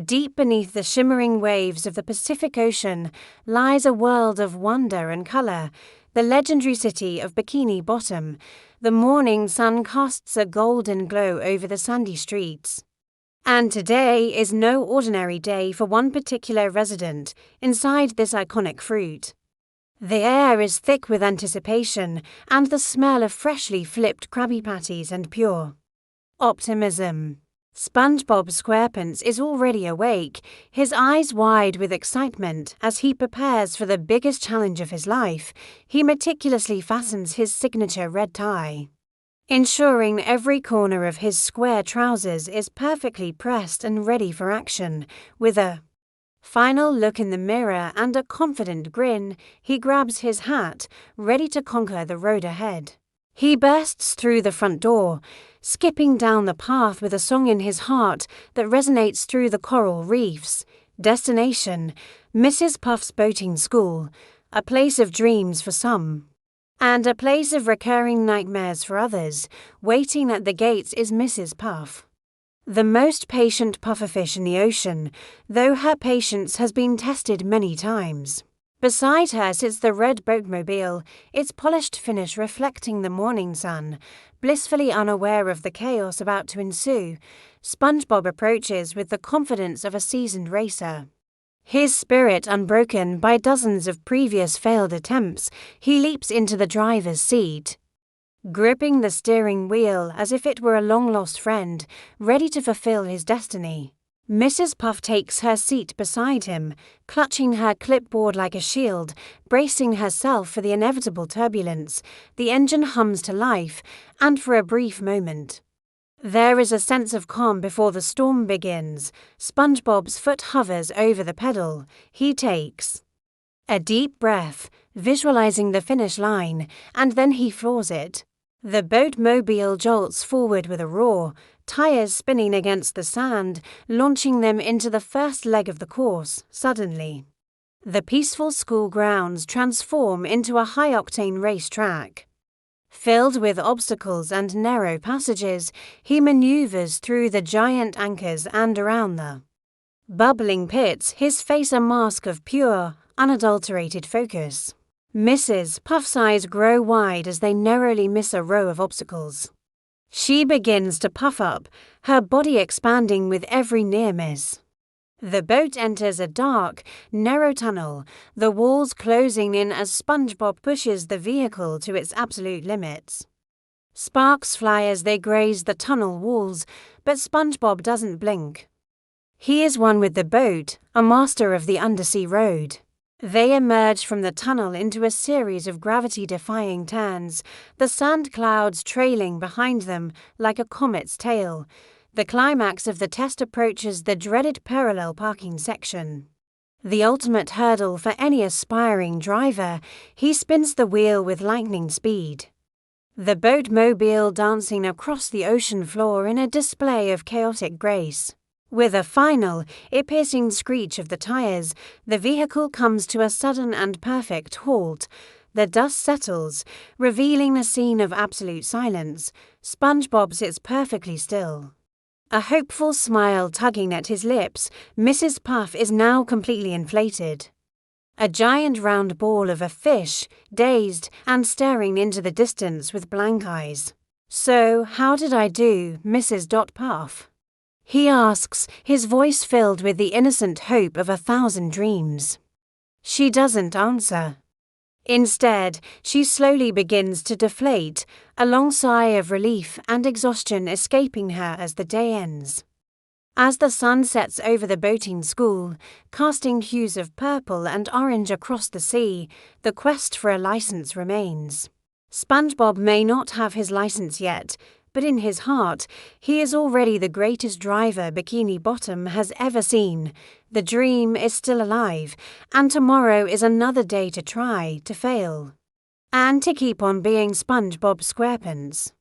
Deep beneath the shimmering waves of the Pacific Ocean lies a world of wonder and color, the legendary city of Bikini Bottom. The morning sun casts a golden glow over the sandy streets. And today is no ordinary day for one particular resident inside this iconic fruit. The air is thick with anticipation and the smell of freshly flipped Krabby Patties and pure optimism. SpongeBob SquarePants is already awake, his eyes wide with excitement as he prepares for the biggest challenge of his life. He meticulously fastens his signature red tie, ensuring every corner of his square trousers is perfectly pressed and ready for action. With a final look in the mirror and a confident grin, he grabs his hat, ready to conquer the road ahead. He bursts through the front door, skipping down the path with a song in his heart that resonates through the coral reefs. Destination: Mrs. Puff's boating school, a place of dreams for some, and a place of recurring nightmares for others. Waiting at the gates is Mrs. Puff, the most patient pufferfish in the ocean, though her patience has been tested many times. Beside her sits the red boatmobile, its polished finish reflecting the morning sun. Blissfully unaware of the chaos about to ensue, SpongeBob approaches with the confidence of a seasoned racer. His spirit unbroken by dozens of previous failed attempts, he leaps into the driver's seat, gripping the steering wheel as if it were a long-lost friend, ready to fulfill his destiny. Mrs. Puff takes her seat beside him, clutching her clipboard like a shield, bracing herself for the inevitable turbulence. The engine hums to life, and for a brief moment, there is a sense of calm before the storm begins. SpongeBob's foot hovers over the pedal. He takes a deep breath, visualizing the finish line, and then he floors it. The boatmobile jolts forward with a roar, tires spinning against the sand, launching them into the first leg of the course. Suddenly, the peaceful school grounds transform into a high-octane racetrack. Filled with obstacles and narrow passages, he maneuvers through the giant anchors and around the bubbling pits, his face a mask of pure, unadulterated focus. Mrs. Puff's eyes grow wide as they narrowly miss a row of obstacles. She begins to puff up, her body expanding with every near miss. The boat enters a dark, narrow tunnel, the walls closing in as SpongeBob pushes the vehicle to its absolute limits. Sparks fly as they graze the tunnel walls, but SpongeBob doesn't blink. He is one with the boat, a master of the undersea road. They emerge from the tunnel into a series of gravity-defying turns, the sand clouds trailing behind them like a comet's tail. The climax of the test approaches the dreaded parallel parking section. The ultimate hurdle for any aspiring driver, he spins the wheel with lightning speed, the boatmobile dancing across the ocean floor in a display of chaotic grace. With a final, ear-piercing screech of the tires, the vehicle comes to a sudden and perfect halt. The dust settles, revealing a scene of absolute silence. SpongeBob sits perfectly still, a hopeful smile tugging at his lips. Mrs. Puff is now completely inflated, a giant round ball of a fish, dazed and staring into the distance with blank eyes. "So, how did I do, Mrs. Puff?" he asks, his voice filled with the innocent hope of 1,000 dreams. She doesn't answer. Instead, she slowly begins to deflate, a long sigh of relief and exhaustion escaping her as the day ends. As the sun sets over the boating school, casting hues of purple and orange across the sea, the quest for a license remains. SpongeBob may not have his license yet, but in his heart, he is already the greatest driver Bikini Bottom has ever seen. The dream is still alive, and tomorrow is another day to try, to fail, and to keep on being SpongeBob SquarePants.